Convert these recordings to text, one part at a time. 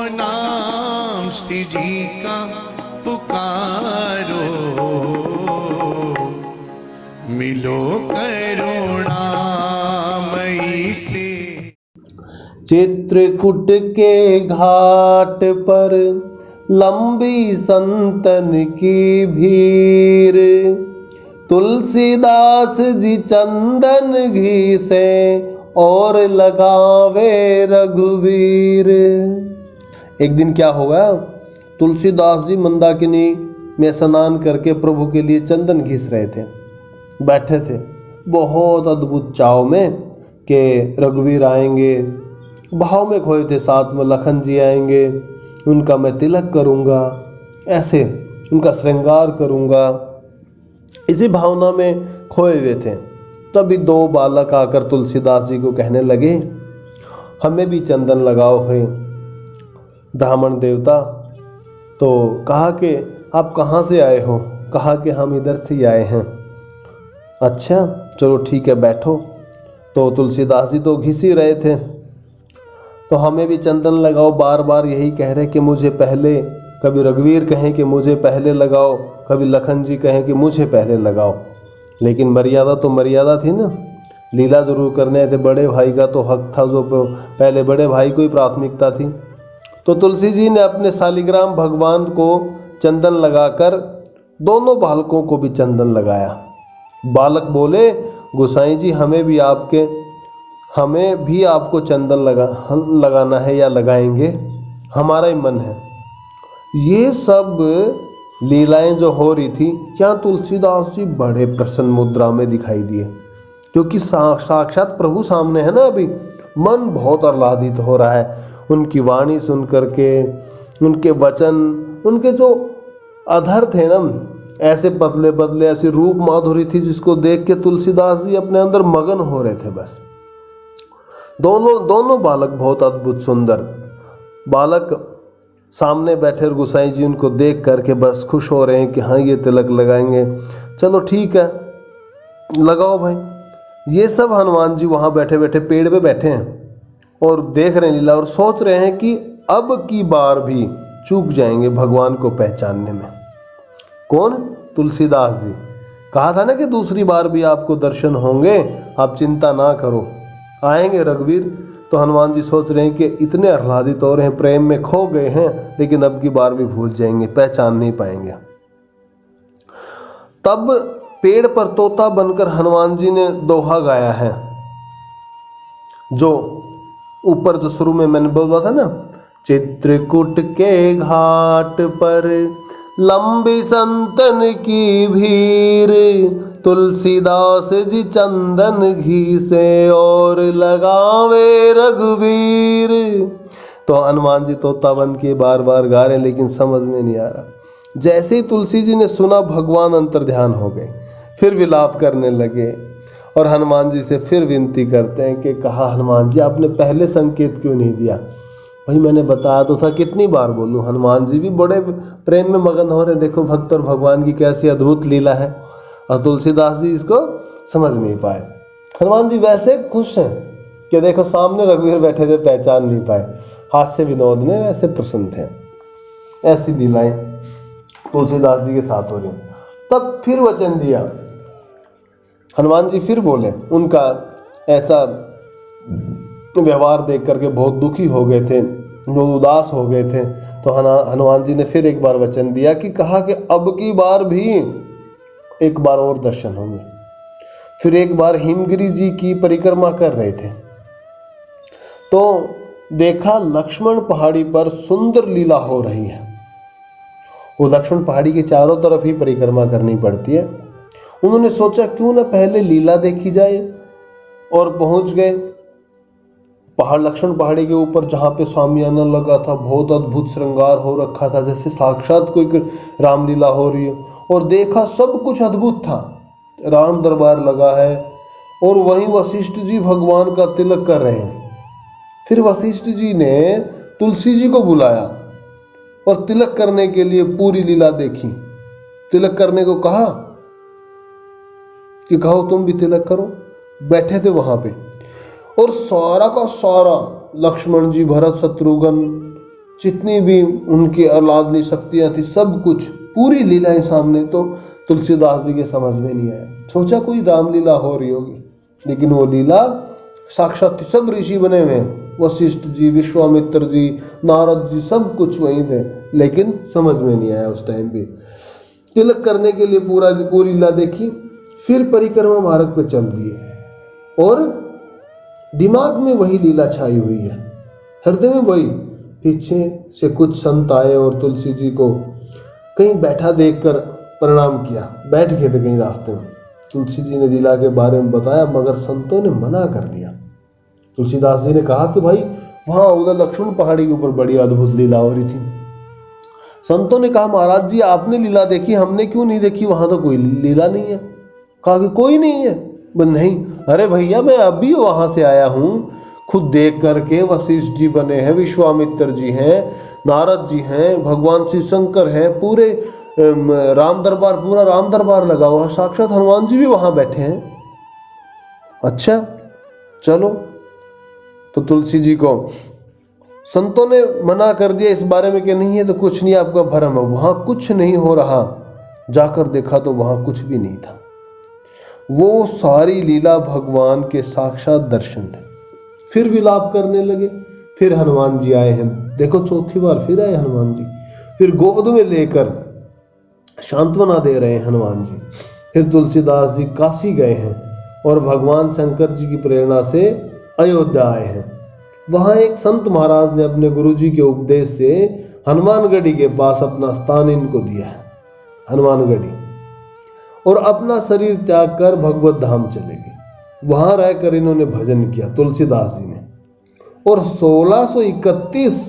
नाम श्री जी का पुकारो, मिलो करुणामयी से। चित्रकूट के घाट पर लंबी संतन की भीड़, तुलसीदास जी चंदन घी से और लगावे रघुवीर। एक दिन क्या होगा, तुलसीदास जी मंदाकिनी में स्नान करके प्रभु के लिए चंदन घिस रहे थे, बैठे थे बहुत अद्भुत चाव में कि रघुवीर आएंगे। भाव में खोए थे, साथ में लखन जी आएंगे, उनका मैं तिलक करूँगा, ऐसे उनका श्रृंगार करूँगा, इसी भावना में खोए हुए थे। तभी दो बालक आकर तुलसीदास जी को कहने लगे, हमें भी चंदन लगाओ है ब्राह्मण देवता। तो कहा कि आप कहाँ से आए हो? कहा कि हम इधर से ही आए हैं। अच्छा चलो ठीक है बैठो। तो तुलसीदास जी तो घिस ही रहे थे, तो हमें भी चंदन लगाओ, बार बार यही कह रहे कि मुझे पहले, कभी रघुवीर कहें कि मुझे पहले लगाओ, कभी लखन जी कहें कि मुझे पहले लगाओ। लेकिन मर्यादा तो मर्यादा थी ना, लीला जरूर करने थे, बड़े भाई का तो हक था, जो पहले बड़े भाई को ही प्राथमिकता थी। तो तुलसी जी ने अपने शालिग्राम भगवान को चंदन लगाकर दोनों बालकों को भी चंदन लगाया। बालक बोले, गोसाई जी हमें भी आपको चंदन लगाना है या लगाएंगे, हमारा ही मन है। ये सब लीलाएं जो हो रही थी, यहाँ तुलसीदास जी बड़े प्रसन्न मुद्रा में दिखाई दिए, क्योंकि साक्षात प्रभु सामने है ना। अभी मन बहुत आह्लादित हो रहा है उनकी वाणी सुन करके, उनके वचन, उनके जो अधर थे ना, ऐसे पतले पतले, ऐसी रूप माधुरी थी जिसको देख के तुलसीदास जी अपने अंदर मगन हो रहे थे। बस दोनों बालक बहुत अद्भुत सुंदर बालक सामने बैठे, और गोसाई जी उनको देख करके बस खुश हो रहे हैं कि हाँ ये तिलक लगाएंगे। चलो ठीक है लगाओ भाई। ये सब हनुमान जी वहाँ बैठे बैठे पेड़ पे बैठे हैं और देख रहे हैं लीला, और सोच रहे हैं कि अब की बार भी चूक जाएंगे भगवान को पहचानने में। कौन? तुलसीदास जी। कहा था ना कि दूसरी बार भी आपको दर्शन होंगे, आप चिंता ना करो, आएंगे रघुवीर। तो हनुमान जी सोच रहे हैं कि इतने आह्लादित हो रहे हैं, प्रेम में खो गए हैं, लेकिन अब की बार भी भूल जाएंगे, पहचान नहीं पाएंगे। तब पेड़ पर तोता बनकर हनुमान जी ने दोहा गाया है, जो ऊपर जो शुरू में मैंने बोला था ना, चित्रकूट के घाट पर लंबी संतन की भीड़, तुलसीदास जी चंदन घी से और लगावे रघुवीर। तो हनुमान जी तोता बन के बार बार गा रहे, लेकिन समझ में नहीं आ रहा। जैसे ही तुलसी जी ने सुना, भगवान अंतर्ध्यान हो गए, फिर विलाप करने लगे और हनुमान जी से फिर विनती करते हैं कि कहा हनुमान जी आपने पहले संकेत क्यों नहीं दिया? भाई मैंने बताया तो था, कितनी बार बोलूं। हनुमान जी भी बड़े प्रेम में मगन हो रहे, देखो भक्त और भगवान की कैसी अद्भुत लीला है, और तुलसीदास जी इसको समझ नहीं पाए। हनुमान जी वैसे खुश हैं कि देखो सामने रघुवीर बैठे थे, पहचान नहीं पाए, हास्य विनोद में वैसे प्रसन्न थे। ऐसी लीलाएं तुलसीदास जी के साथ हो रही। तब फिर वचन दिया हनुमान जी, फिर बोले, उनका ऐसा व्यवहार देख करके बहुत दुखी हो गए थे, बहुत उदास हो गए थे। तो हनुमान जी ने फिर एक बार वचन दिया कि कहा कि अब की बार भी एक बार और दर्शन होंगे। फिर एक बार हिमगिरी जी की परिक्रमा कर रहे थे, तो देखा लक्ष्मण पहाड़ी पर सुंदर लीला हो रही है। वो लक्ष्मण पहाड़ी के चारों तरफ ही परिक्रमा करनी पड़ती है। उन्होंने सोचा क्यों ना पहले लीला देखी जाए, और पहुंच गए लक्ष्मण पहाड़ी के ऊपर, जहाँ पे सामियाना लगा था, बहुत अद्भुत श्रृंगार हो रखा था, जैसे साक्षात कोई रामलीला हो रही हो। और देखा सब कुछ अद्भुत था, राम दरबार लगा है, और वहीं वशिष्ठ जी भगवान का तिलक कर रहे हैं। फिर वशिष्ठ जी ने तुलसी जी को बुलाया और तिलक करने के लिए पूरी लीला देखी। तिलक करने को कहा कि कहो तुम भी तिलक करो। बैठे थे वहां पे, और सारा का सारा लक्ष्मण जी, भरत, शत्रुघ्न, जितनी भी उनकी औलादनी शक्तियाँ थी, सब कुछ पूरी लीलाएं सामने। तो तुलसीदास जी के समझ में नहीं आया, सोचा कोई रामलीला हो रही होगी, लेकिन वो लीला साक्षात थी। सब ऋषि बने हुए हैं, वशिष्ठ जी, विश्वामित्र जी, नारद जी, सब कुछ वहीं थे, लेकिन समझ में नहीं आया उस टाइम भी। तिलक करने के लिए पूरी लीला देखी, फिर परिक्रमा मार्ग पे चल दिए और दिमाग में वही लीला छाई हुई है, हृदय में वही। पीछे से कुछ संत आए और तुलसी जी को कहीं बैठा देखकर प्रणाम किया। बैठ गए थे कहीं रास्ते में। तुलसी जी ने लीला के बारे में बताया, मगर संतों ने मना कर दिया। तुलसीदास जी ने कहा कि भाई वहाँ उधर लक्ष्मण पहाड़ी के ऊपर बड़ी अद्भुत लीला हो रही थी। संतों ने कहा महाराज जी आपने लीला देखी, हमने क्यों नहीं देखी, वहाँ तो कोई लीला नहीं है। कहा कि कोई नहीं है। नहीं, अरे भैया मैं अभी वहाँ से आया हूँ, खुद देख करके। वशिष्ठ जी बने हैं, विश्वामित्र जी हैं, नारद जी हैं, भगवान श्री शंकर हैं, पूरे राम दरबार, पूरा राम दरबार लगा हुआ, साक्षात हनुमान जी भी वहाँ बैठे हैं। अच्छा चलो। तो तुलसी जी को संतों ने मना कर दिया इस बारे में कि नहीं है तो कुछ नहीं, आपका भ्रम है, वहाँ कुछ नहीं हो रहा। जाकर देखा तो वहाँ कुछ भी नहीं था। वो सारी लीला भगवान के साक्षात दर्शन थे। फिर विलाप करने लगे। फिर हनुमान जी आए हैं, देखो चौथी बार फिर आए हनुमान जी। फिर गोद में लेकर सांत्वना दे रहे हैं हनुमान जी। फिर तुलसीदास जी काशी गए हैं और भगवान शंकर जी की प्रेरणा से अयोध्या आए हैं। वहाँ एक संत महाराज ने अपने गुरु जी के उपदेश से हनुमानगढ़ी के पास अपना स्थान इनको दिया है, हनुमानगढ़ी, और अपना शरीर त्याग कर भगवत धाम चले गए। वहाँ रहकर इन्होंने भजन किया तुलसीदास जी ने। और 1631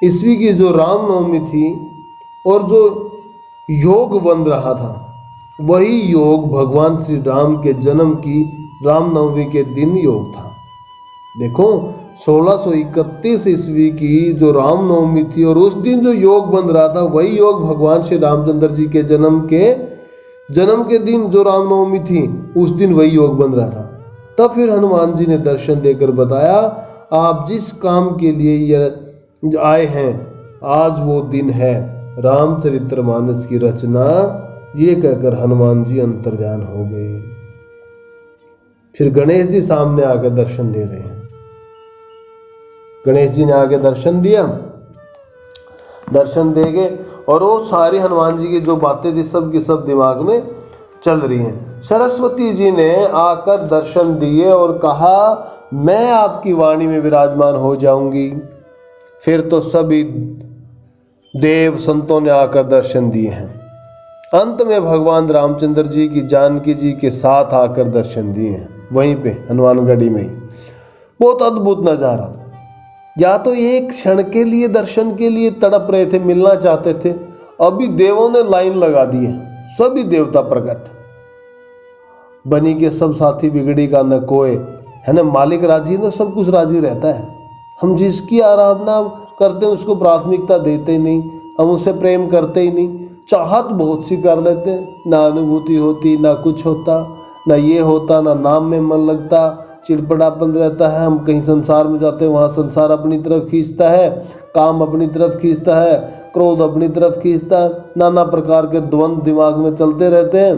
ईस्वी की जो रामनवमी थी और जो योग बन रहा था, वही योग भगवान श्री राम के जन्म की रामनवमी के दिन योग था। देखो 1631 ईस्वी की जो रामनवमी थी और उस दिन जो योग बन रहा था, वही योग भगवान श्री रामचंद्र जी के जन्म के दिन जो रामनवमी थी, उस दिन वही योग बन रहा था। तब फिर हनुमान जी ने दर्शन देकर बताया, आप जिस काम के लिए ये आए हैं, आज वो दिन है, रामचरितमानस की रचना। ये कहकर हनुमान जी अंतर्ध्यान हो गए। फिर गणेश जी सामने आकर दर्शन दे रहे हैं। गणेश जी ने आके दर्शन दिया, दर्शन दे गए और वो सारी हनुमान जी की जो बातें थी सब की सब दिमाग में चल रही हैं। सरस्वती जी ने आकर दर्शन दिए और कहा, मैं आपकी वाणी में विराजमान हो जाऊंगी। फिर तो सभी देव संतों ने आकर दर्शन दिए हैं। अंत में भगवान रामचंद्र जी की जानकी जी के साथ आकर दर्शन दिए हैं, वहीं पे हनुमानगढ़ी में ही। बहुत अद्भुत नज़ारा। या तो एक क्षण के लिए दर्शन के लिए तड़प रहे थे, मिलना चाहते थे, अभी देवों ने लाइन लगा दी है, सभी देवता प्रकट। बनी के सब साथी बिगड़ी का न कोय, है ना। मालिक राजी है तो सब कुछ राजी रहता है। हम जिसकी आराधना करते हैं उसको प्राथमिकता देते ही नहीं, हम उससे प्रेम करते ही नहीं। चाहत बहुत सी कर लेते हैं, ना अनुभूति होती, ना कुछ होता, ना ये होता, ना नाम में मन लगता, चिड़पड़ापन रहता है। हम कहीं संसार में जाते हैं, वहाँ संसार अपनी तरफ खींचता है, काम अपनी तरफ खींचता है, क्रोध अपनी तरफ खींचता है, नाना प्रकार के द्वंद्व दिमाग में चलते रहते हैं।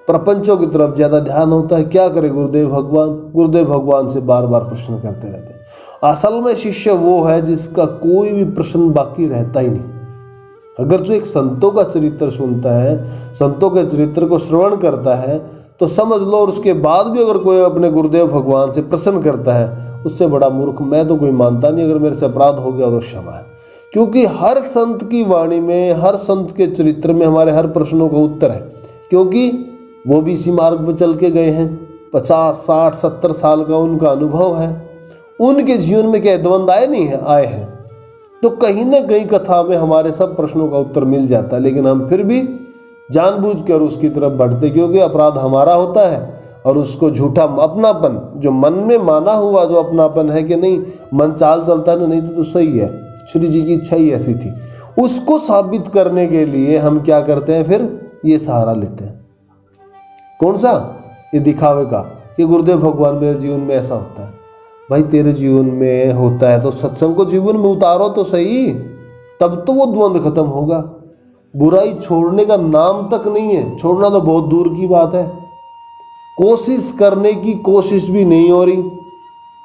प्रपंचों की तरफ ज़्यादा ध्यान होता है। क्या करे गुरुदेव भगवान से बार बार प्रश्न करते रहते हैं। असल में शिष्य वो है जिसका कोई भी प्रश्न बाकी रहता ही नहीं। अगर जो एक संतों का चरित्र सुनता है, संतों के चरित्र को श्रवण करता है, तो समझ लो, और उसके बाद भी अगर कोई अपने गुरुदेव भगवान से प्रश्न करता है, उससे बड़ा मूर्ख मैं तो कोई मानता नहीं। अगर मेरे से अपराध हो गया तो क्षमा है, क्योंकि हर संत की वाणी में, हर संत के चरित्र में हमारे हर प्रश्नों का उत्तर है, क्योंकि वो भी इसी मार्ग पर चल के गए हैं। 50, 60, 70 साल का उनका अनुभव है। उनके जीवन में क्या द्वंद्व आए नहीं है, आए हैं। तो कहीं ना कहीं कथा में हमारे सब प्रश्नों का उत्तर मिल जाता है, लेकिन हम फिर भी जानबूझकर उसकी तरफ बढ़ते, क्योंकि अपराध हमारा होता है। और उसको झूठा अपनापन, जो मन में माना हुआ जो अपनापन है कि नहीं, मन चाल चलता है ना, नहीं तो सही है, श्री जी की इच्छा ही ऐसी थी, उसको साबित करने के लिए हम क्या करते हैं, फिर ये सहारा लेते हैं। कौन सा? ये दिखावे का, कि गुरुदेव भगवान मेरे जीवन में ऐसा होता है। भाई तेरे जीवन में होता है तो सत्संग को जीवन में उतारो तो सही। तब तो वो द्वंद्व खत्म होगा। बुराई छोड़ने का नाम तक नहीं है, छोड़ना तो बहुत दूर की बात है, कोशिश करने की कोशिश भी नहीं हो रही,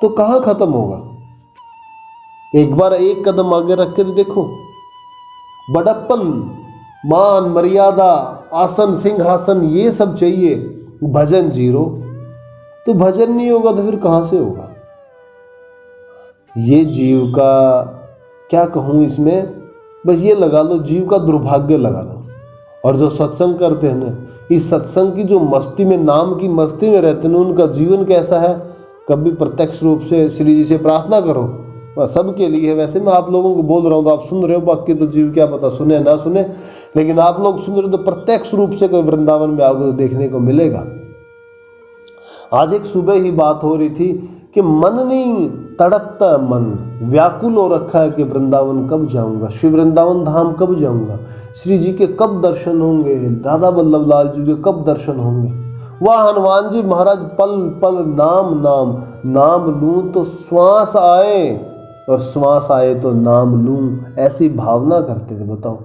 तो कहाँ खत्म होगा। एक बार एक कदम आगे रख के तो देखो। बड़प्पन, मान मर्यादा, आसन सिंहासन ये सब चाहिए, भजन जीरो। तो भजन नहीं होगा तो फिर कहाँ से होगा। ये जीव का क्या कहूँ इसमें, बस ये लगा लो, जीव का दुर्भाग्य लगा लो। और जो सत्संग करते हैं ना, इस सत्संग की जो मस्ती में, नाम की मस्ती में रहते हैं, उनका जीवन कैसा है। कभी प्रत्यक्ष रूप से श्री जी से प्रार्थना करो, सबके लिए है। वैसे मैं आप लोगों को बोल रहा हूँ तो आप सुन रहे हो, बाकी तो जीव क्या पता सुने ना सुने, लेकिन आप लोग सुन रहे हो तो प्रत्यक्ष रूप से कोई वृंदावन में आओगे तो देखने को मिलेगा। आज एक सुबह ही बात हो रही थी कि मन नहीं तड़पता, मन व्याकुल हो रखा है कि वृंदावन कब जाऊंगा, श्री वृंदावन धाम कब जाऊंगा, श्री जी के कब दर्शन होंगे, राधा वल्लभ लाल जी के कब दर्शन होंगे। वाह हनुमान जी महाराज, पल पल नाम नाम, नाम लूं तो श्वास आए और श्वास आए तो नाम लूं, ऐसी भावना करते थे। बताओ,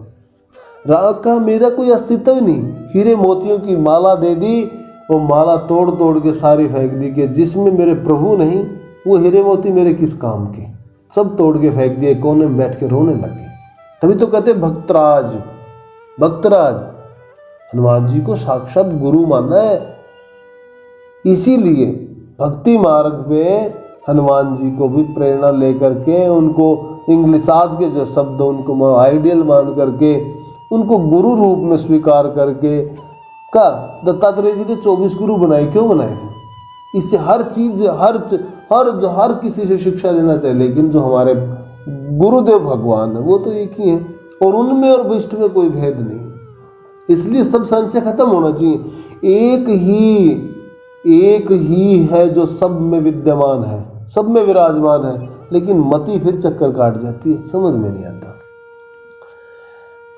राग का मेरा कोई अस्तित्व नहीं। हीरे मोतियों की माला दे दी, वो माला तोड़ तोड़ के सारी फेंक दी कि जिसमें मेरे प्रभु नहीं, वो हीरे मोती मेरे किस काम के, सब तोड़ के फेंक दिए, कोने में बैठ के रोने लगे। तभी तो कहते भक्तराज, भक्तराज हनुमान जी को साक्षात गुरु माना है। इसीलिए भक्ति मार्ग पे हनुमान जी को भी प्रेरणा लेकर के, उनको इंग्लिश आज के जो शब्द उनको आइडियल मान करके, उनको गुरु रूप में स्वीकार करके का दत्तात्रेय जी ने 24 गुरु बनाए। क्यों बनाए थे? इससे हर चीज हर किसी से शिक्षा लेना चाहिए, लेकिन जो हमारे गुरुदेव भगवान है वो तो एक ही है, और उनमें और वैष्णव में कोई भेद नहीं है। इसलिए सब संशय खत्म होना चाहिए। एक ही है जो सब में विद्यमान है, सब में विराजमान है, लेकिन मति फिर चक्कर काट जाती है, समझ में नहीं आता।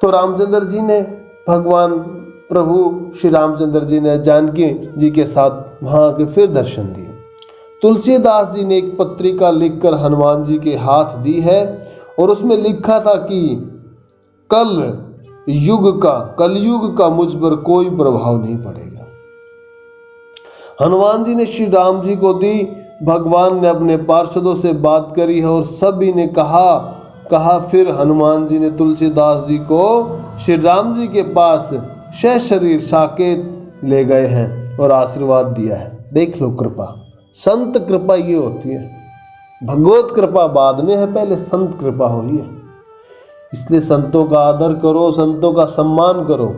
तो रामचंद्र जी ने, भगवान प्रभु श्री रामचंद्र जी ने जानकी जी के साथ वहाँ के फिर दर्शन दिए। तुलसीदास जी ने एक पत्रिका लिखकर हनुमान जी के हाथ दी है, और उसमें लिखा था कि कलयुग का मुझ पर कोई प्रभाव नहीं पड़ेगा। हनुमान जी ने श्री राम जी को दी, भगवान ने अपने पार्षदों से बात करी है और सभी ने कहा फिर हनुमान जी ने तुलसीदास जी को श्री राम जी के पास शरीर साकेत ले गए हैं और आशीर्वाद दिया है। देख लो कृपा, संत कृपा ये होती है। भगवत कृपा बाद में है, पहले संत कृपा हुई है। इसलिए संतों का आदर करो, संतों का सम्मान करो,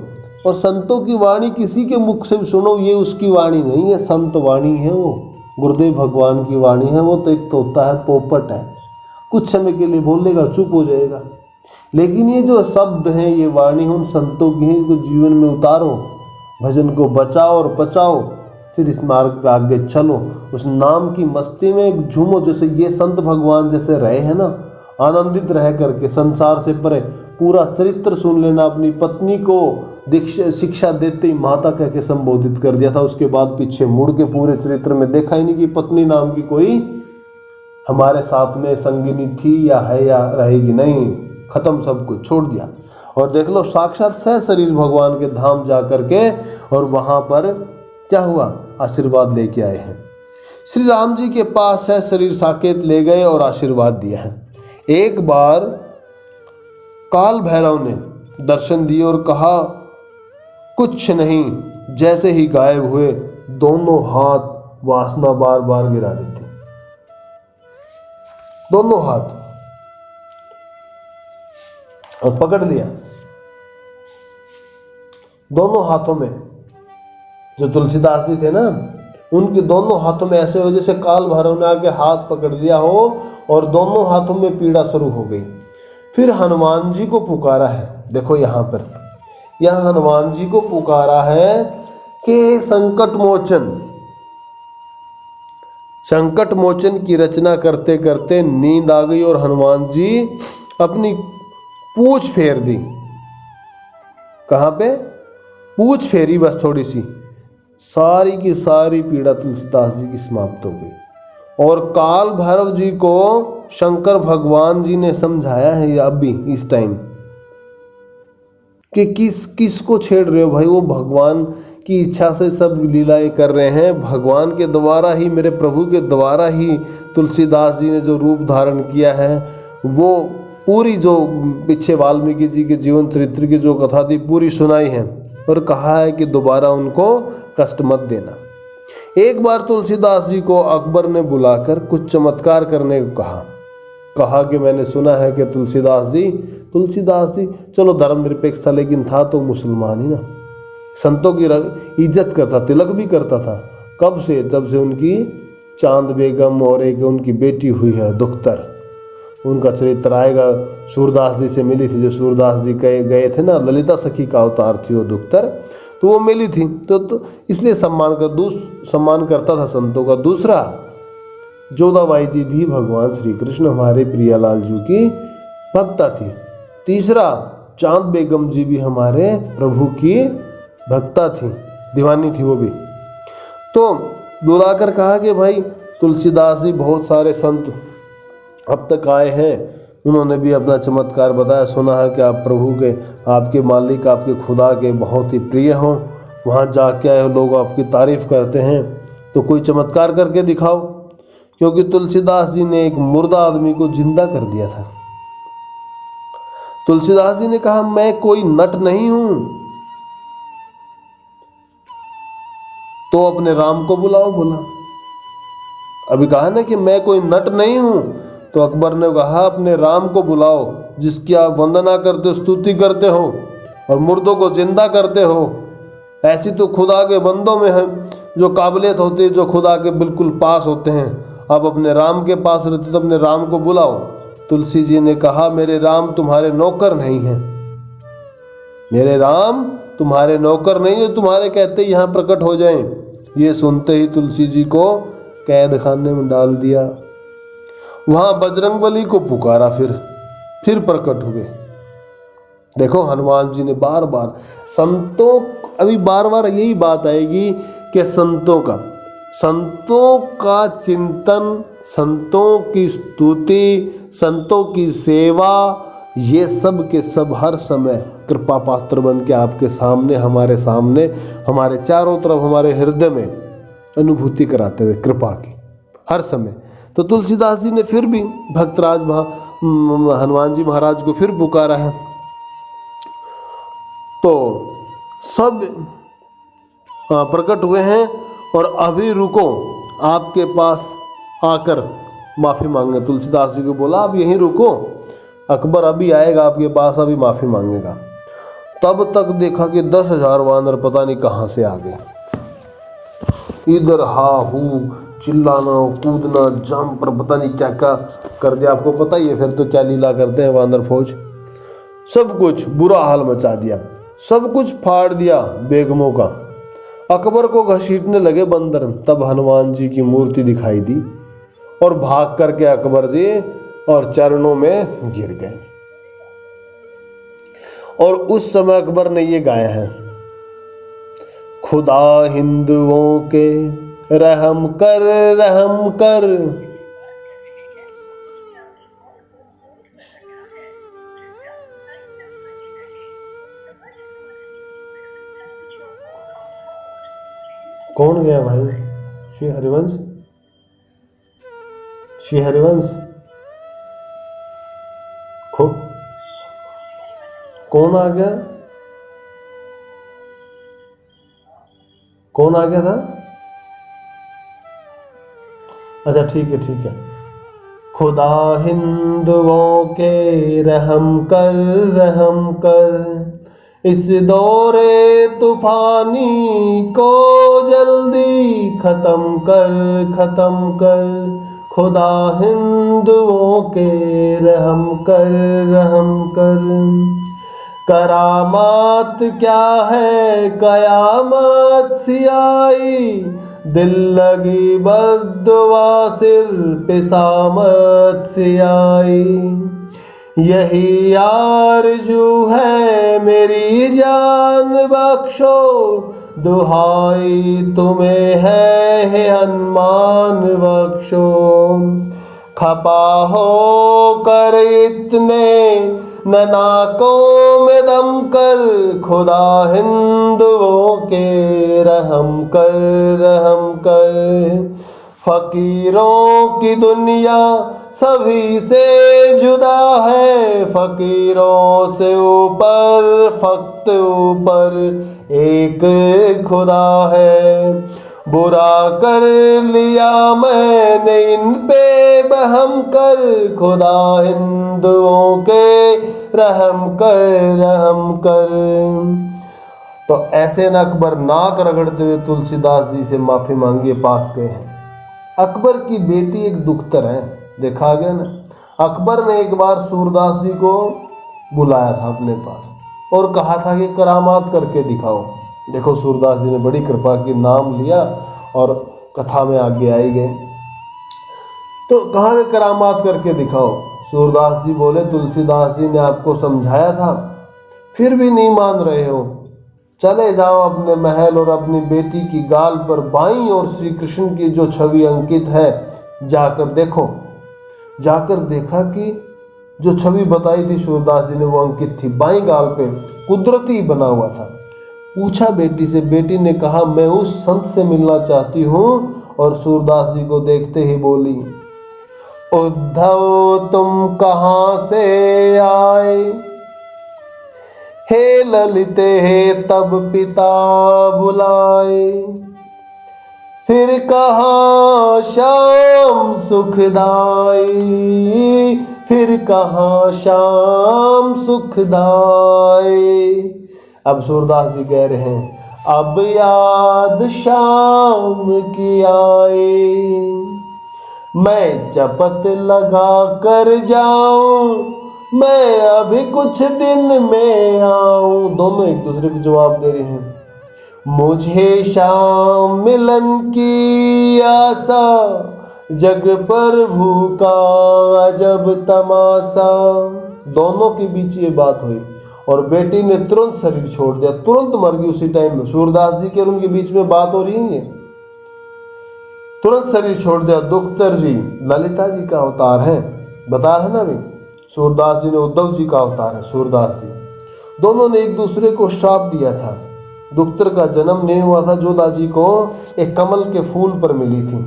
और संतों की वाणी किसी के मुख से सुनो, ये उसकी वाणी नहीं है, संत वाणी है वो, गुरुदेव भगवान की वाणी है। वो तो एक तोता है, पोपट है, कुछ समय के लिए बोलेगा, चुप हो जाएगा, लेकिन ये जो शब्द हैं, ये वाणी उन संतों की है। इनको जीवन में उतारो, भजन को बचाओ और पचाओ, फिर इस मार्ग पे आगे चलो, उस नाम की मस्ती में झूमो। जैसे ये संत भगवान जैसे रहे हैं ना, आनंदित रह करके, संसार से परे। पूरा चरित्र सुन लेना। अपनी पत्नी को शिक्षा देते ही माता कह के संबोधित कर दिया था, उसके बाद पीछे मुड़ के पूरे चरित्र में देखा ही नहीं कि पत्नी नाम की कोई हमारे साथ में संगिनी थी या है या रहेगी, नहीं, खत्म, सब कुछ छोड़ दिया। और देख लो, साक्षात सह शरीर भगवान के धाम जा करके, और वहाँ पर क्या हुआ, आशीर्वाद लेके आए हैं। श्री राम जी के पास सह शरीर साकेत ले गए और आशीर्वाद दिया है। एक बार काल भैरव ने दर्शन दिए और कहा कुछ नहीं, जैसे ही गायब हुए दोनों हाथ वासना बार बार गिरा देती, दोनों हाथ, और पकड़ लिया। दोनों हाथों में, जो तुलसीदास जी थे ना, उनके दोनों हाथों में ऐसे हो जैसे काल भैरव ने आके हाथ पकड़ लिया हो, और दोनों हाथों में पीड़ा शुरू हो गई। फिर हनुमान जी को पुकारा है। देखो यहाँ पर, यहाँ हनुमान जी को पुकारा है कि संकट मोचन की रचना करते करते नींद आ गई, और हनुमान जी अपनी पूंछ फेर दी। कहाँ पे? पूंछ फेरी, बस थोड़ी सी, सारी की सारी पीड़ा तुलसीदास जी की समाप्त हो गई। और काल भैरव जी को शंकर भगवान जी ने समझाया है ये अभी इस टाइम कि किसको छेड़ रहे हो भाई। वो भगवान की इच्छा से सब लीलाएं कर रहे हैं, भगवान के द्वारा ही, मेरे प्रभु के द्वारा ही तुलसीदास जी ने जो रूप धारण किया है, वो पूरी जो पीछे वाल्मीकि जी के जीवन चरित्र की जो कथा थी पूरी सुनाई है और कहा है कि दोबारा उनको कष्ट मत देना। एक बार तुलसीदास जी को अकबर ने बुलाकर कुछ चमत्कार करने को कहा कि मैंने सुना है कि तुलसीदास जी चलो धर्मनिरपेक्ष था, लेकिन था तो मुसलमान ही ना, संतों की इज्जत करता, तिलक भी करता था। कब से? जब से उनकी चांद बेगम और एक उनकी बेटी हुई है दुख्तर, उनका चरित्र आएगा। सूरदास जी से मिली थी, जो सूरदास जी गए थे ना, ललिता सखी का अवतार थी वो दुख्तर, तो वो मिली थी, तो इसलिए सम्मान करता था संतों का। दूसरा, जोधाबाई जी भी भगवान श्री कृष्ण हमारे प्रियालाल जी की भक्ता थी। तीसरा, चांद बेगम जी भी हमारे प्रभु की भक्ता थी, दीवानी थी वो भी। तो बुलाकर कहा कि भाई तुलसीदास जी, बहुत सारे संत अब तक आए हैं, उन्होंने भी अपना चमत्कार बताया, सुना है कि आप प्रभु के, आपके मालिक, आपके खुदा के बहुत ही प्रिय हों, वहाँ जाके आए लोग आपकी तारीफ़ करते हैं, तो कोई चमत्कार करके दिखाओ। क्योंकि तुलसीदास जी ने एक मुर्दा आदमी को जिंदा कर दिया था। तुलसीदास जी ने कहा मैं कोई नट नहीं हूं, तो अपने राम को बुलाओ। बोला, अभी कहा ना कि मैं कोई नट नहीं हूं, तो अकबर ने कहा अपने राम को बुलाओ, जिसकी आप वंदना करते हो, स्तुति करते हो और मुर्दों को जिंदा करते हो। ऐसी तो खुदा के बंदों में है जो काबिलियत होती है, जो खुदा के बिल्कुल पास होते हैं। आप अपने राम के पास रहते तो अपने राम को बुलाओ। तुलसी जी ने कहा मेरे राम तुम्हारे नौकर नहीं हैं, मेरे राम तुम्हारे नौकर नहीं है, तुम्हारे कहते ही यहाँ प्रकट हो जाएं। ये सुनते ही तुलसी जी को कैद खाने में डाल दिया। वहाँ बजरंगबली को पुकारा, फिर प्रकट हुए। देखो हनुमान जी ने बार बार संतों, अभी बार बार यही बात आएगी कि संतों का चिंतन, संतों की स्तुति, संतों की सेवा, ये सब के सब हर समय कृपा पात्र बन के आपके सामने, हमारे चारों तरफ, हमारे हृदय में अनुभूति कराते हुए कृपा की हर समय। तो तुलसीदास जी ने फिर भी भक्तराज हनुमान जी महाराज को फिर पुकारा है। तो सब प्रकट हुए हैं और अभी रुको, आपके पास आकर माफ़ी मांगे। तुलसीदास जी को बोला आप यहीं रुको, अकबर अभी आएगा आपके पास, अभी माफ़ी मांगेगा। तब तक देखा कि 10,000 वानर पता नहीं कहाँ से आ गए। इधर हा हू चिल्लाना, कूदना, जम पर पता नहीं क्या क्या कर दिया। आपको पता ही है फिर तो क्या लीला करते हैं वानर फौज। सब कुछ बुरा हाल मचा दिया, सब कुछ फाड़ दिया बेगमों का। अकबर को घसीटने लगे बंदर, तब हनुमान जी की मूर्ति दिखाई दी और भाग करके अकबर जी और चरणों में गिर गए। और उस समय अकबर ने ये गाया है, खुदा हिंदुओं के रहम कर, रहम कर। कौन गया भाई? श्री हरिवंश, श्री हरिवंश कौन आ गया? कौन आ गया था? अच्छा ठीक है ठीक है। खुदा हिंदुओं के रहम कर, रहम कर, इस दौरे तूफानी को जल्दी खत्म कर, खत्म कर। खुदा हिंदुओं के रहम कर, रहम कर। करामात क्या है कयामत सी आई, दिल लगी बद्दुआ सिर पे सामत सी आई। यही आरज़ू है मेरी जान बख्शो, दुहाई तुम्हें है हनुमान बख्शो। खपा हो कर इतने न नाकों में दम कर, खुदा हिंदुओं के रहम कर। फकीरों की दुनिया सभी से जुदा है, फकीरों से ऊपर फक्त ऊपर एक खुदा है। बुरा कर लिया मैंने इन पे बहम कर, खुदा हिंदुओं के रहम कर। तो ऐसे न अकबर नाक रगड़ते हुए तुलसीदास जी से माफी मांगी पास गए हैं। अकबर की बेटी एक दुख्तर है, देखा गया ना। अकबर ने एक बार सूरदास जी को बुलाया था अपने पास और कहा था कि करामात करके दिखाओ। देखो सूरदास जी ने बड़ी कृपा की, नाम लिया और कथा में आगे आई गए। तो कहा कि करामात करके दिखाओ। सूरदास जी बोले तुलसीदास जी ने आपको समझाया था, फिर भी नहीं मान रहे हो। चले जाओ अपने महल और अपनी बेटी की गाल पर बाईं और श्री कृष्ण की जो छवि अंकित है जाकर देखो। जाकर देखा कि जो छवि बताई थी सूरदास जी ने वो अंकित थी, बाईं गाल पे कुदरती बना हुआ था। पूछा बेटी से, बेटी ने कहा मैं उस संत से मिलना चाहती हूँ। और सूरदास जी को देखते ही बोली, उद्धव तुम कहाँ से आए, हे ललिते हे तब पिता बुलाए। फिर कहाँ श्याम सुखदाई, फिर कहाँ श्याम सुखदाई। अब सूरदास जी कह रहे हैं, अब याद शाम की आए, मैं चपत लगा कर जाऊं, मैं अभी कुछ दिन में आऊं। दोनों एक दूसरे को जवाब दे रहे हैं। मुझे शाम मिलन की आशा, जग पर भूखा अजब तमाशा। दोनों के बीच ये बात हुई और बेटी ने तुरंत शरीर छोड़ दिया, तुरंत मर गई उसी टाइम में। सूरदास जी के और उनके बीच में बात हो रही है, तुरंत शरीर छोड़ दिया। दुख्तर जी ललिता जी का अवतार है, बताया था ना अभी। सूरदास जी ने उद्धव जी का अवतार है, सूरदास जी। दोनों ने एक दूसरे को श्राप दिया था। दुख्तर का जन्म नहीं हुआ था, जोधा जी को एक कमल के फूल पर मिली थी।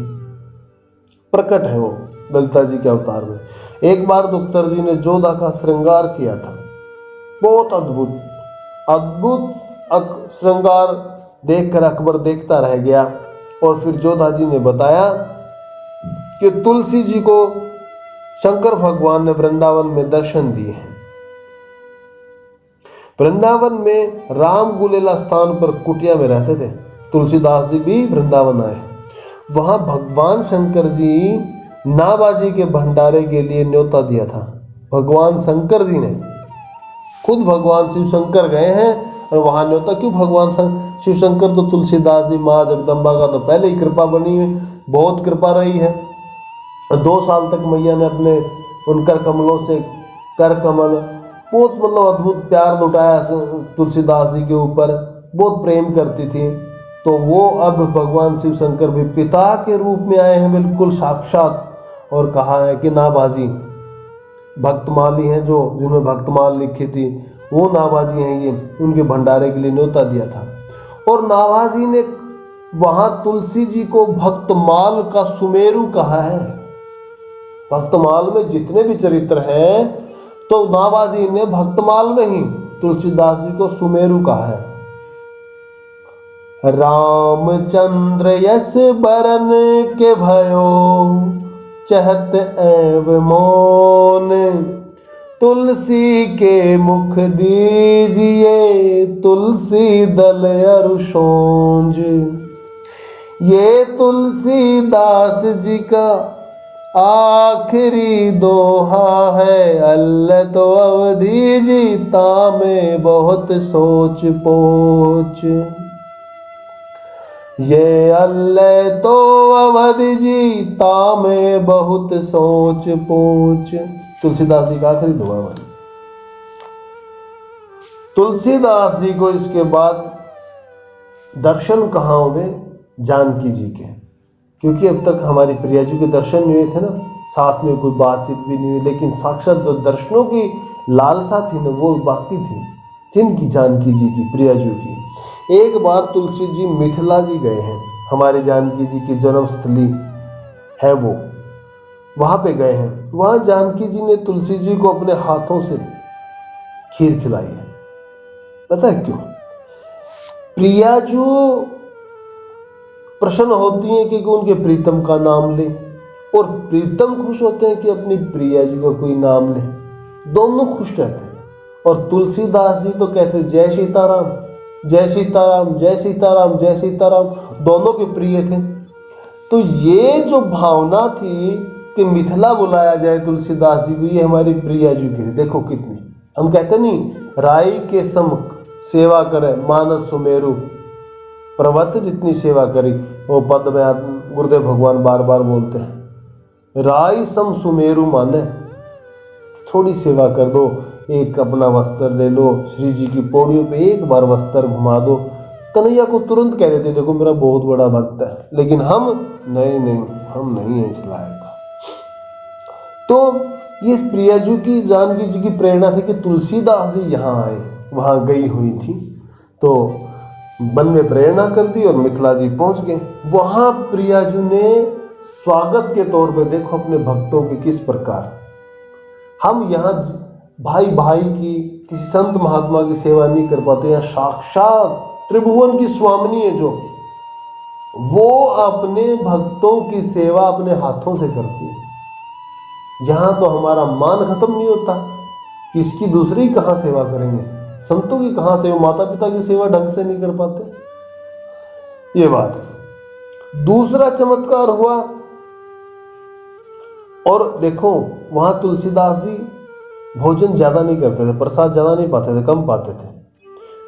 प्रकट है वो ललिता जी के अवतार में। एक बार दुख्तर जी ने जोधा का श्रृंगार किया था, बहुत अद्भुत अद्भुत श्रृंगार देखकर अकबर देखता रह गया। और फिर जोधा जी ने बताया कि तुलसी जी को शंकर भगवान ने वृंदावन में दर्शन दिए हैं। वृंदावन में राम गुलेला स्थान पर कुटिया में रहते थे। तुलसीदास जी भी वृंदावन आए। वहां भगवान शंकर जी नाबाजी के भंडारे के लिए न्योता दिया था। भगवान शंकर जी ने खुद भगवान शिव शंकर गए हैं और वहां न्योता क्यों? भगवान शिव शंकर तो तुलसीदास जी माँ जगदम्बा का तो पहले ही कृपा बनी हुई, बहुत कृपा रही है। 2 साल तक मैया ने अपने उन कर कमलों से कर कमल बहुत अद्भुत प्यार लुटाया तुलसीदास जी के ऊपर, बहुत प्रेम करती थी। तो वो अब भगवान शिव शंकर भी पिता के रूप में आए हैं, बिल्कुल साक्षात। और कहा है कि नाबाजी भक्तमाली हैं, जो जिन्होंने भक्तमाल लिखी थी वो नाबाजी हैं, ये उनके भंडारे के लिए न्योता दिया था। और नाबाजी ने वहां तुलसी जी को भक्तमाल का सुमेरु कहा है। भक्तमाल में जितने भी चरित्र हैं तो नाबाजी ने भक्तमाल में ही तुलसीदास जी को सुमेरु कहा है। रामचंद्र यश बरन के भयो, चहत एव मौन, तुलसी के मुख दीजिए तुलसी दल अरुषोंज। ये तुलसीदास जी का आखिरी दोहा है, अल्लाह तो अवधि जीता में बहुत सोच पोच। ये अल्लाह तो अवधि जीता में बहुत सोच पोच। तुलसीदास जी का आखिरी दोहा है। तुलसीदास जी को इसके बाद दर्शन कहाँ हुए? जानकी जी के, क्योंकि अब तक हमारी प्रिया जी के दर्शन नहीं हुए थे ना, साथ में कोई बातचीत भी नहीं हुई, लेकिन साक्षात जो दर्शनों की लालसा थी ना वो बाकी थी। जिनकी जानकी जी की, प्रिया जी की। एक बार तुलसी जी मिथिला जी गए हैं, हमारे जानकी जी की जन्मस्थली है वो, वहाँ पे गए हैं। वहाँ जानकी जी ने तुलसी जी को अपने हाथों से खीर खिलाई है। पता है क्यों? प्रिया जो प्रसन्न होती हैं कि उनके प्रीतम का नाम ले, और प्रीतम खुश होते हैं कि अपनी प्रिया जी का कोई नाम ले। दोनों खुश रहते हैं। और तुलसीदास जी तो कहते हैं जय सीताराम, जय सीताराम, जय सीताराम, जय सीताराम, दोनों के प्रिय थे। तो ये जो भावना थी कि मिथिला बुलाया जाए तुलसीदास जी को, ये हमारी प्रिया जी की थी। देखो कितनी, हम कहते नहीं राई के सम सेवा करे मानस सुमेरु, पर्वत जितनी सेवा करी, वो पद में गुरुदेव भगवान बार बार बोलते हैं। राई सम सुमेरु माने, थोड़ी सेवा कर दो, एक अपना वस्त्र ले लो, श्री जी की पौड़ियों पे एक बार वस्त्र घुमा दो। कन्हैया को तुरंत कह देते देखो मेरा बहुत बड़ा भक्त है, लेकिन हम नहीं, हम नहीं है इस लायक। तो ये प्रिया जी की, जानकी जी की प्रेरणा थी कि तुलसीदास जी यहाँ आए, वहाँ गई हुई थी, तो मन में प्रेरणा कर दी और मिथिला जी पहुँच गए। वहाँ प्रिया जी ने स्वागत के तौर पे देखो अपने भक्तों की किस प्रकार, हम यहाँ भाई भाई की, किसी संत महात्मा की सेवा नहीं कर पाते। यहाँ साक्षात त्रिभुवन की स्वामिनी है जो, वो अपने भक्तों की सेवा अपने हाथों से करती है। यहाँ तो हमारा मान खत्म नहीं होता, किसकी दूसरी कहाँ सेवा करेंगे, संतों की कहाँ सेवा, माता पिता की सेवा ढंग से नहीं कर पाते। ये बात। दूसरा चमत्कार हुआ, और देखो वहाँ तुलसीदास जी भोजन ज़्यादा नहीं करते थे, प्रसाद ज़्यादा नहीं पाते थे, कम पाते थे।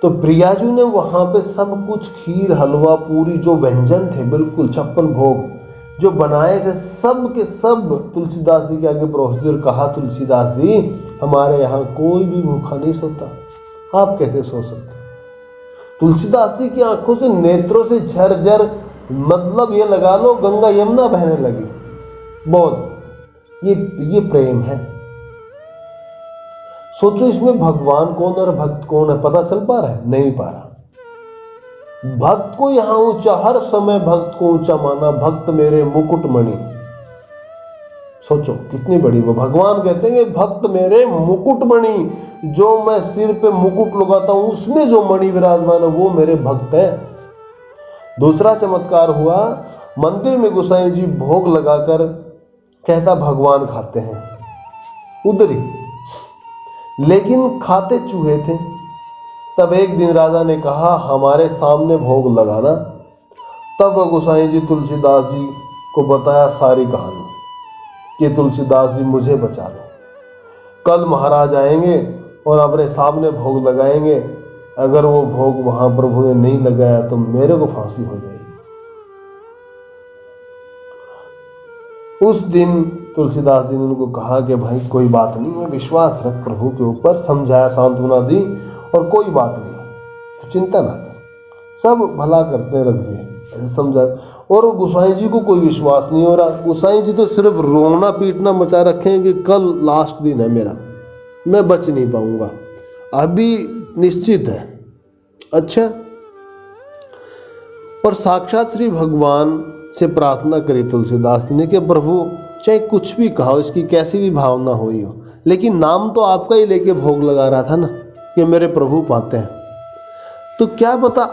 तो प्रिया जी ने वहाँ पे सब कुछ, खीर, हलवा, पूरी, जो व्यंजन थे बिल्कुल 56 भोग जो बनाए थे, सब के सब तुलसीदास जी के आगे परोस दिए और कहा तुलसीदास जी हमारे यहाँ कोई भी भूखा नहीं सोता, आप कैसे सो सकते? तुलसीदास जी की आंखों से, नेत्रों से झरझर, मतलब ये लगा लो गंगा यमुना बहने लगी। बहुत ये प्रेम है। सोचो इसमें भगवान कौन और भक्त कौन है, पता चल पा रहा है? नहीं पा रहा। भक्त को यहां ऊंचा, हर समय भक्त को ऊंचा माना, भक्त मेरे मुकुटमणि। सोचो कितनी बड़ी वो, भगवान कहते हैं भक्त मेरे मुकुटमणि, जो मैं सिर पे मुकुट लगाता हूं उसमें जो मणि विराजमान है वो मेरे भक्त है। दूसरा चमत्कार हुआ, मंदिर में गोसाई जी भोग लगाकर कहता भगवान खाते हैं उधर ही, लेकिन खाते चूहे थे। तब एक दिन राजा ने कहा हमारे सामने भोग लगाना। तब वह गोसाई जी तुलसीदास जी को बताया सारी कहानी कि तुलसीदास जी मुझे बचा लो, कल महाराज आएंगे और अपने सामने भोग लगाएंगे, अगर वो भोग वहाँ प्रभु ने नहीं लगाया तो मेरे को फांसी हो जाएगी। उस दिन तुलसीदास जी ने उनको कहा कि भाई कोई बात नहीं है, विश्वास रख प्रभु के ऊपर, समझाया, सांत्वना दी और कोई बात नहीं तो चिंता ना कर, सब भला करते रख दिए, ऐसे समझा। और गोसाई जी को कोई विश्वास नहीं हो रहा, गोसाई जी तो सिर्फ रोना पीटना मचा रखे हैं कि कल लास्ट दिन है मेरा, मैं बच नहीं पाऊंगा, अभी निश्चित है। अच्छा, और साक्षात श्री भगवान से प्रार्थना करी तुलसीदास ने कि प्रभु चाहे कुछ भी कहो, इसकी कैसी भी भावना हुई हो, लेकिन नाम तो आपका ही लेके भोग लगा रहा था ना कि मेरे प्रभु पाते हैं, तो क्या पता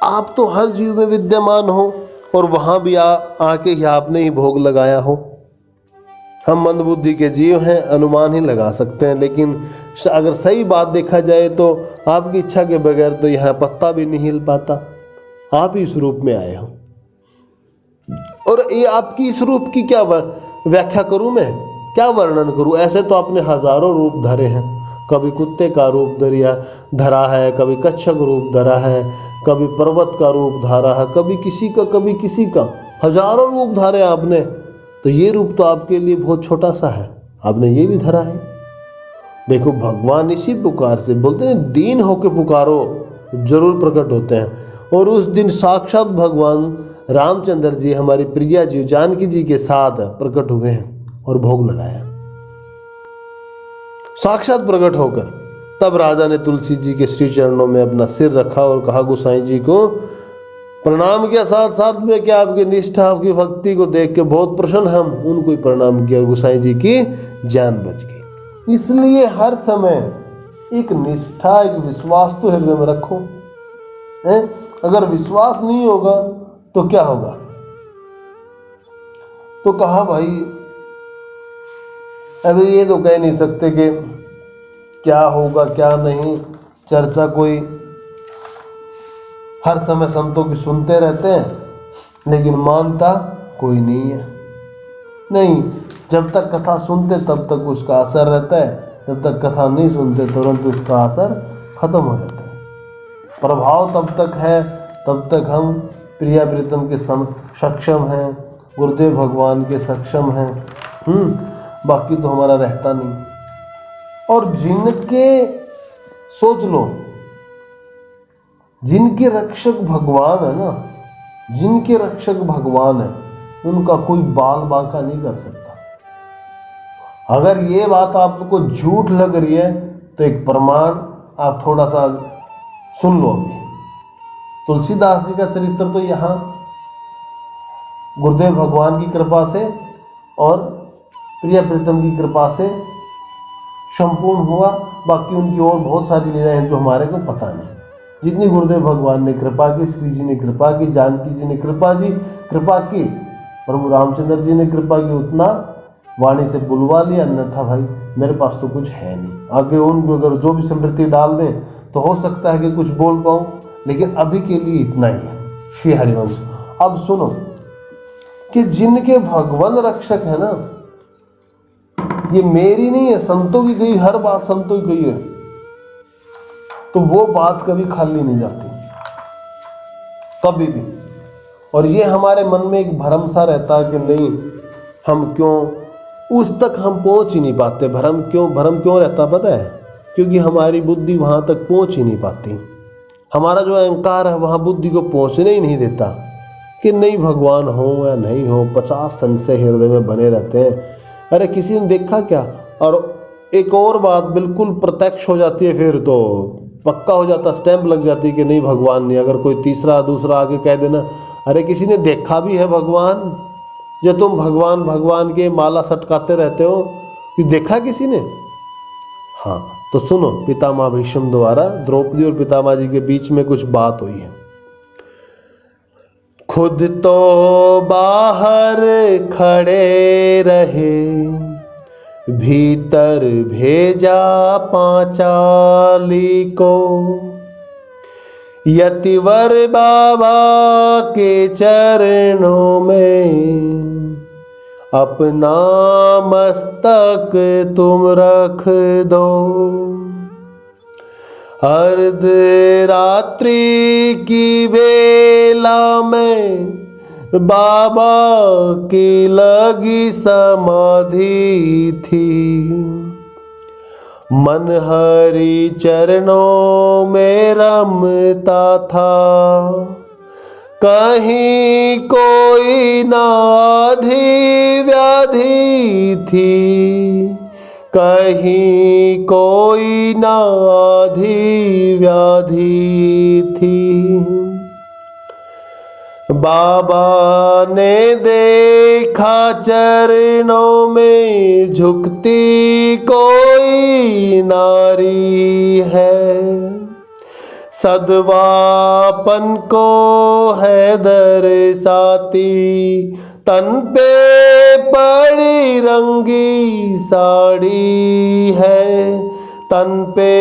आप तो हर जीव में विद्यमान हो और वहाँ भी आके ही आपने ही भोग लगाया हो। हम मंदबुद्धि के जीव हैं, अनुमान ही लगा सकते हैं, लेकिन अगर सही बात देखा जाए तो आपकी इच्छा के बगैर तो यहाँ पत्ता भी नहीं हिल पाता, आप ही इस रूप में आए हो। और ये आपकी इस रूप की क्या व्याख्या करूं मैं, क्या वर्णन करूं? ऐसे तो आपने हजारों रूप धरे हैं, कभी कुत्ते का रूप धरा है, कभी कच्छप रूप धरा है, कभी पर्वत का रूप धारा है, कभी किसी का, हजारों रूप धारे आपने। तो ये रूप तो आपके लिए बहुत छोटा सा है, आपने ये भी धरा है। देखो भगवान इसी पुकार से बोलते हैं, दीन होके पुकारो जरूर प्रकट होते हैं। और उस दिन साक्षात भगवान रामचंद्र जी हमारी प्रिया जी जानकी जी के साथ प्रकट हुए हैं। और भोग लगाया। साक्षात प्रकट होकर तब राजा ने तुलसी जी के श्री चरणों में अपना सिर रखा और कहा, गोसाई जी को प्रणाम किया, साथ साथ में क्या आपकी निष्ठा आपकी भक्ति को देख के बहुत प्रसन्न, हम उनको ही प्रणाम किया और गोसाई जी की जान बच गई। इसलिए हर समय एक निष्ठा एक विश्वास तो हृदय में रखो है। अगर विश्वास नहीं होगा तो क्या होगा? तो कहा भाई अभी ये तो कह नहीं सकते कि क्या होगा क्या नहीं, चर्चा कोई हर समय संतों की सुनते रहते हैं लेकिन मानता कोई नहीं है। नहीं, जब तक कथा सुनते तब तक उसका असर रहता है, जब तक कथा नहीं सुनते तुरंत उसका असर खत्म हो जाता है। प्रभाव तब तक है तब तक हम प्रिया प्रीतम के सक्षम हैं, गुरुदेव भगवान के सक्षम हैं, बाकी तो हमारा रहता नहीं। और जिनके सोच लो, जिनके रक्षक भगवान है ना, जिनके रक्षक भगवान है उनका कोई बाल बांका नहीं कर सकता। अगर ये बात आपको झूठ लग रही है तो एक प्रमाण आप थोड़ा सा सुन लो। अभी तुलसीदास जी का चरित्र तो यहाँ गुरुदेव भगवान की कृपा से और प्रिया प्रीतम की कृपा से संपूर्ण हुआ। बाकी उनकी और बहुत सारी लीलाएं हैं जो हमारे को पता नहीं। जितनी गुरुदेव भगवान ने कृपा की, श्री जी ने कृपा की, जानकी जी ने कृपा की, प्रभु रामचंद्र जी ने कृपा की, उतना वाणी से बुलवा लिया। अन्यथा भाई मेरे पास तो कुछ है नहीं। आगे उनको अगर जो भी स्मृति डाल दें तो हो सकता है कि कुछ बोल पाऊँ, लेकिन अभी के लिए इतना ही है। श्री हरिवंश। अब सुनो कि जिनके भगवान रक्षक है ना, ये मेरी नहीं है, संतों की गई हर बात, संतों की गई है, तो वो बात कभी खाली नहीं जाती कभी भी। और ये हमारे मन में एक भ्रम सा रहता है कि नहीं, हम क्यों उस तक हम पहुंच ही नहीं पाते। भ्रम क्यों रहता पता है? क्योंकि हमारी बुद्धि वहां तक पहुंच ही नहीं पाती। हमारा जो अहंकार है वहां बुद्धि को पहुंचने ही नहीं देता कि नहीं भगवान हो या नहीं हो। 50 संशय हृदय में बने रहते हैं। अरे किसी ने देखा क्या? और एक और बात बिल्कुल प्रत्यक्ष हो जाती है, फिर तो पक्का हो जाता, स्टैंप लग जाती है कि नहीं भगवान नहीं। अगर कोई तीसरा दूसरा आके कह देना अरे किसी ने देखा भी है भगवान, जो तुम भगवान भगवान के माला सटकाते रहते हो, ये देखा किसी ने? हाँ, तो सुनो, पितामह भीष्म द्वारा द्रौपदी और पितामह जी के बीच में कुछ बात हुई है। खुद तो बाहर खड़े रहे, भीतर भेजा पांचाली को, यतिवर बाबा के चरणों में अपना मस्तक तुम रख दो। अर्ध रात्रि की बेला में बाबा की लगी समाधि थी, मन हरि चरणों में रमता था। कहीं कोई नाधि व्याधि थी, कहीं कोई नाधि व्याधि थी। बाबा ने देखा चरणों में झुकती कोई नारी है, सद्वापन को है दर्शाती, तन पे पड़ी रंगी साड़ी है, तन पे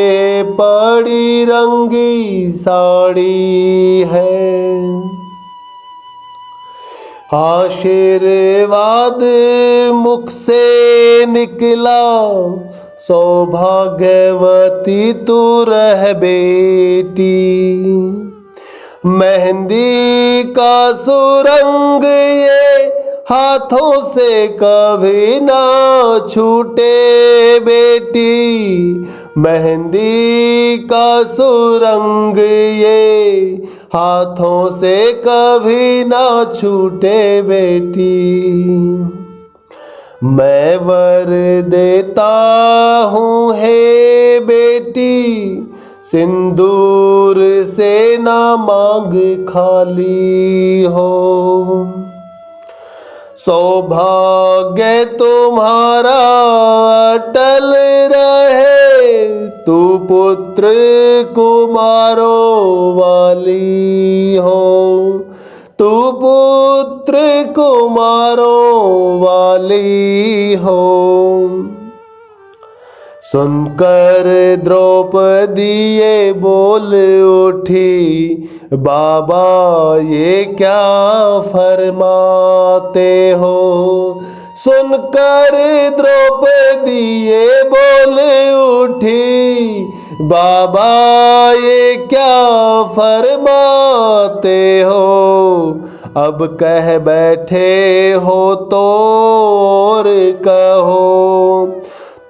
पड़ी रंगी साड़ी है। आशीर्वाद मुख से निकला, सौभाग्यवती तू रह बेटी। मेहंदी का सुरंग ये हाथों से कभी ना छूटे बेटी, मेहंदी का सुरंग ये हाथों से कभी ना छूटे बेटी। मैं वर देता हूँ हे बेटी, सिंदूर से ना मांग खाली हो। सौभाग्य तुम्हारा अटल रहे, तू पुत्र कुमारों वाली हो, तू पुत्र कुमारों वाली हो। सुनकर द्रौपदी ये बोल उठी, बाबा ये क्या फरमाते हो। सुनकर द्रौपदी ये बोल उठी, बाबा ये क्या फरमाते हो। अब कह बैठे हो तो और कहो,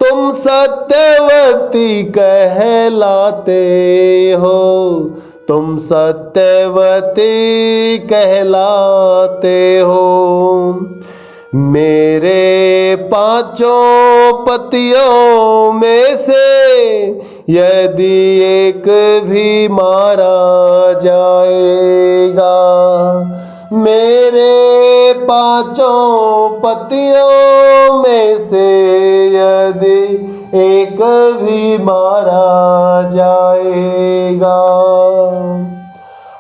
तुम सत्यवती कहलाते हो, तुम सत्यवती कहलाते हो। मेरे पांचों पतियों में से यदि एक भी मारा जाएगा, मेरे पांचों पतियों में से यदि एक भी मारा जाएगा,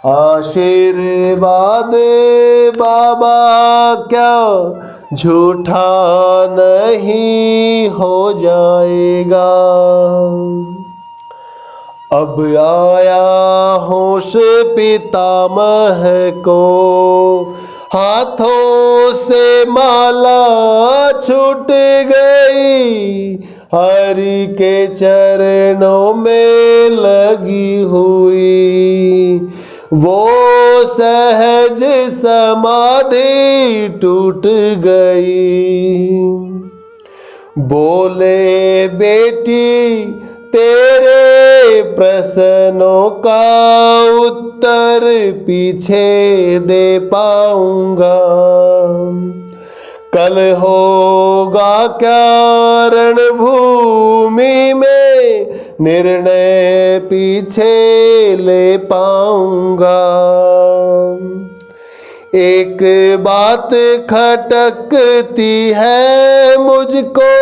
आशीर्वाद बाबा क्या झूठा नहीं हो जाएगा। अब आया होश पितामह को, हाथों से माला छूट गई, हरि के चरणों में लगी हुई। वो सहज समाधि टूट गई। बोले बेटी तेरे प्रश्नों का उत्तर पीछे दे पाऊंगा। कल होगा क्या रणभूमि में, निर्णय पीछे ले पाऊंगा। एक बात खटकती है मुझको,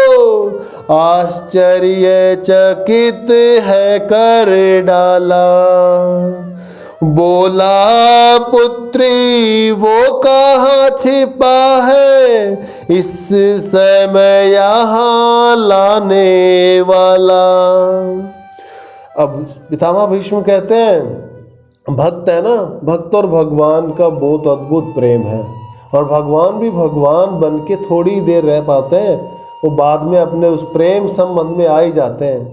आश्चर्यचकित है कर डाला। बोला पुत्री वो कहाँ छिपा है, इस समय यहाँ लाने वाला। अब पितामह भीष्म कहते हैं, भक्त है ना, भक्त और भगवान का बहुत अद्भुत प्रेम है, और भगवान भी भगवान बन के थोड़ी देर रह पाते हैं, वो बाद में अपने उस प्रेम संबंध में आ ही जाते हैं।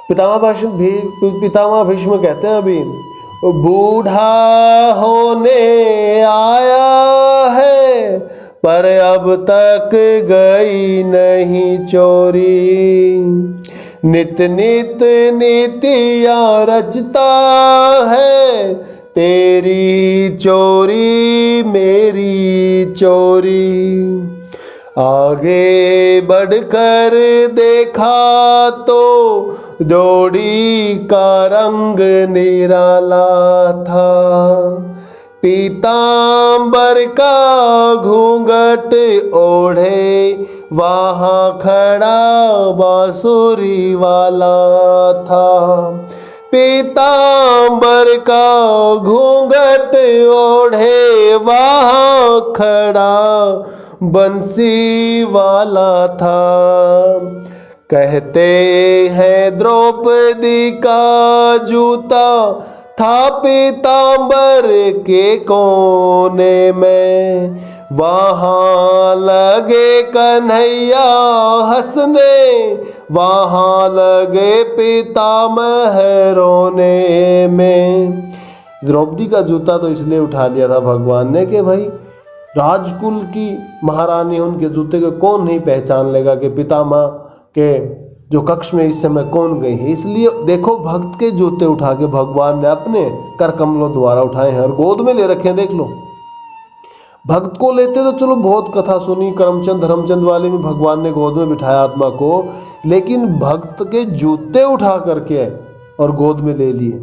पितामह भीष्म कहते हैं, अभी बूढ़ा होने आया है, पर अब तक गई नहीं चोरी। नित नित नीतियाँ रचता है, तेरी चोरी मेरी चोरी। आगे बढ़कर देखा तो जोड़ी का रंग निराला था। पीतांबर का घूंघट ओढ़े वहाँ खड़ा बांसुरी वाला था। पीतांबर का घूंघट ओढ़े वहाँ खड़ा बंसी वाला था। कहते हैं द्रौपदी का जूता था पीतांबर के कोने में। वहाँ लगे कन्हैया हंसने, वहाँ लगे पितामह रोने में। द्रौपदी का जूता तो इसलिए उठा लिया था भगवान ने कि भाई राजकुल की महारानी, उनके जूते को कौन नहीं पहचान लेगा कि पितामह के जो कक्ष में इस समय कौन गई है। इसलिए देखो भक्त के जूते उठा के भगवान ने अपने कर कमलों द्वारा उठाए हैं और गोद में ले रखे हैं। देख लो भक्त को लेते तो चलो बहुत कथा सुनी, करमचंद धर्मचंद वाले में भगवान ने गोद में बिठाया आत्मा को, लेकिन भक्त के जूते उठा करके और गोद में ले लिए।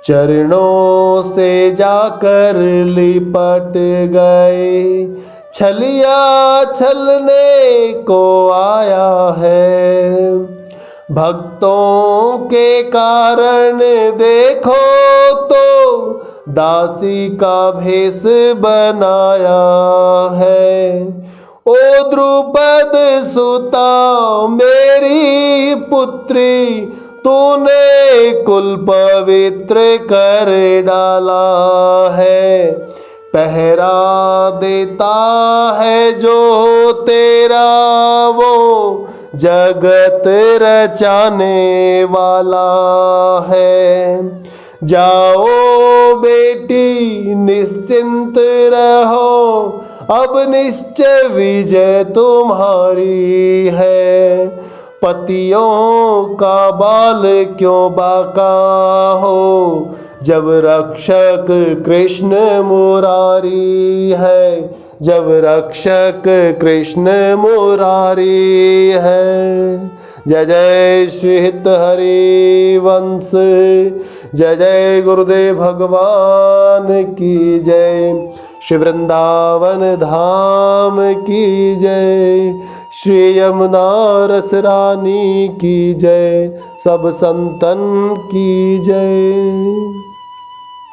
चरणों से जाकर लिपट गए, छलिया छलने को आया है। भक्तों के कारण देखो तो दासी का भेष बनाया है। ओ द्रुपद सुता मेरी पुत्री, तूने कुल पवित्र कर डाला है। पहरा देता है जो तेरा, वो जगत रचाने वाला है। जाओ बेटी निश्चिंत रहो, अब निश्चय विजय तुम्हारी है। पतियों का बाल क्यों बाका हो, जब रक्षक कृष्ण मुरारी है। जब रक्षक कृष्ण मुरारी है। जय जय श्री हित हरि वंश, जय जय गुरुदेव भगवान की जय। श्री वृंदावन धाम की जय। श्री यमुना रस रानी की जय। सब संतन की जय।